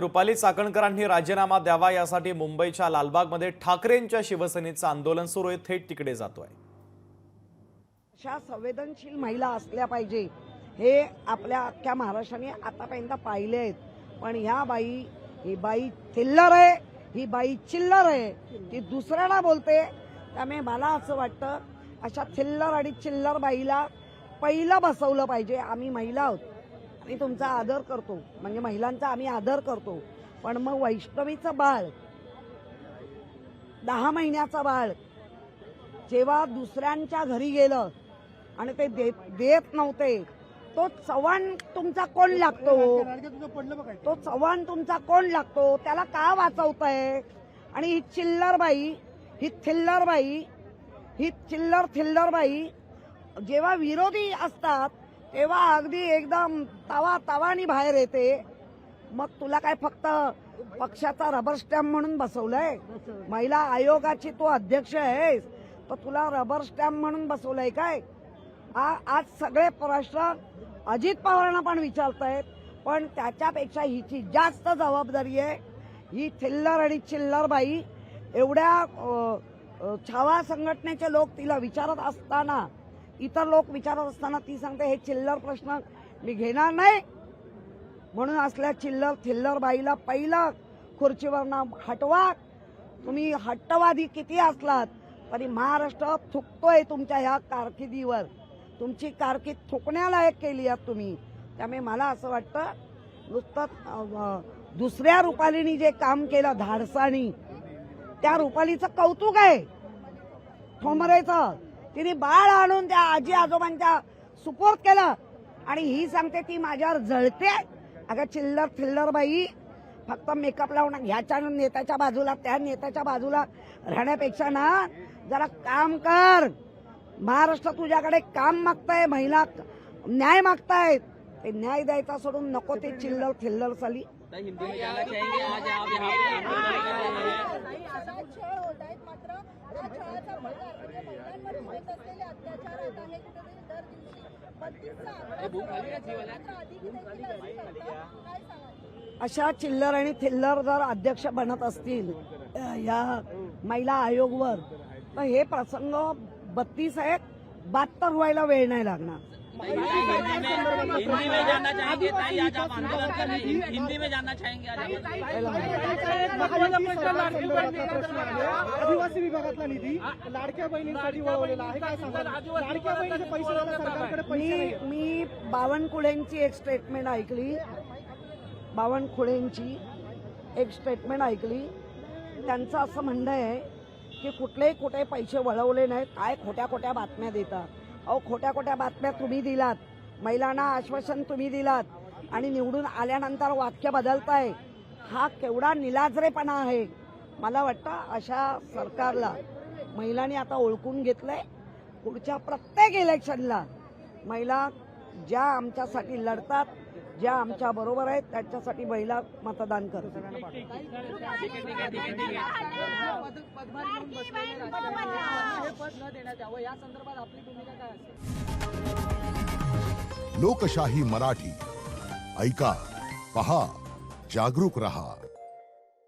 रुपाली चाकणकरांनी राजीनामा द्यावा यासाठी मुंबईच्या लालबागमध्ये ठाकरेंच्या शिवसेनेचं आंदोलन सुरू आहे। थेट तिकडे जातोय। अशा संवेदनशील महिला असल्या पाहिजे हे आपल्या अख्ख्या महाराष्ट्राने आतापर्यंत पाहिले आहेत। पण ह्या बाई ही बाई थिल्लर आहे, ही बाई चिल्लर आहे, ती दुसऱ्याला बोलते। त्यामुळे मला असं वाटतं अशा थिल्लर आणि चिल्लर बाईला पहिलं बसवलं पाहिजे। आम्ही महिला आहोत आणि तुमचा आदर करतो, म्हणजे महिलांचा आम्ही आदर करतो, पण मग वैष्णवीचं बाळ 10 महिन्याचं बाळ जेव्हा दुसऱ्यांच्या घरी गेलं आणि ते देत नव्हते, तो चव्हाण तुमचा कोण लागतो? तो चव्हाण तुमचा कोण लागतो? त्याला का वाचवताय? आणि ही चिल्लर बाई, ही थिल्लर बाई, ही थिल्लर बाई जेव्हा विरोधी असतात तेव्हा अगदी एकदम तवानी बाहेर येते। मग तुला काय फक्त पक्षाचा रबर स्टॅम्प म्हणून बसवलंय? महिला आयोगाची तू अध्यक्ष आहेस, तर तुला रबर स्टॅम्प म्हणून बसवलंय काय? आज सगळे प्रश्न अजित पवारांना पण विचारतायत, पण त्याच्यापेक्षा हिची जास्त जबाबदारी आहे। ही थिल्लर आणि चिल्लर बाई एवढ्या छावा संघटनेचे लोक तिला विचारत असताना, इतर लोक विचारत असताना ती सांगते हे चिल्लर प्रश्न मी घेणार नाही, म्हणून असल्या चिल्लर थिल्लर बाईला पहिला खुर्चीवरनं हटवा। तुम्ही हट्टवादी किती असलात तरी महाराष्ट्र थुकतोय तुमच्या ह्या कारकिर्दीवर। तुमची कारकीर्द थुकण्यालायक केली आहे तुम्ही। त्यामुळे मला असं वाटतं नुसतं दुसऱ्या रुपालीनी जे काम केलं धाडसानी, त्या रुपालीचं कौतुक आहे ठोंबरेचं। तिने बाळ आणून त्या आजी आजोबांच्या सुपूर्द केलं आणि ही सांगते ती माझ्यावर जळते। अगं चिल्लर थिल्लर बाई, फक्त मेकअप लावून ह्याच्या नेत्याच्या बाजूला त्या नेत्याच्या बाजूला राहण्यापेक्षा ना जरा काम कर। महाराष्ट्र तुझ्याकडे काम मागताय, महिला न्याय मागतायत, ते न्याय द्यायचा सोडून नको ते चिल्लर थिल्लर साली। अशा चिल्लर आणि थिल्लर जर अध्यक्ष बनत असतील या महिला आयोगवर, तर हे प्रसंग 32 आहेत, 72 व्हायला वेळ नाही लागणार। हिंदी में जानना चाहेंगे ताई, आज आप आंदोलन कर रहे हैं, हिंदी में जानना चाहेंगे आज आदिवासी विभागातला निधी लाडक्या बहिणींसाठी वळवलेला आहे, काय सांगाल? लाडक्या बहिणीचे पैसे सरकारकडे पैसे नाही। मी बावनकुळेंची एक स्टेटमेंट ऐकली, बावनकुळेंची एक स्टेटमेंट ऐकली। त्यांचं असं म्हणणं आहे की कुठे पैसे वळवले नाहीत, काय खोट्या बातम्या देतात। अहो खोट्या बातम्या तुम्ही दिलात, महिलांना आश्वासन तुम्ही दिलात आणि निवडून आल्यानंतर वाक्य बदलताय, हा केवढा निलाजरेपणा आहे। मला वाटतं अशा सरकारला महिलांनी आता ओळखून घेतलंय। पुढच्या प्रत्येक इलेक्शनला महिला ज्या आमच्यासाठी लढतात, ज्या आमच्या बरोबर आहेत, त्यांच्यासाठी महिला मतदान करतात। लोकशाही मराठी ऐका, पहा, जागरूक रहा।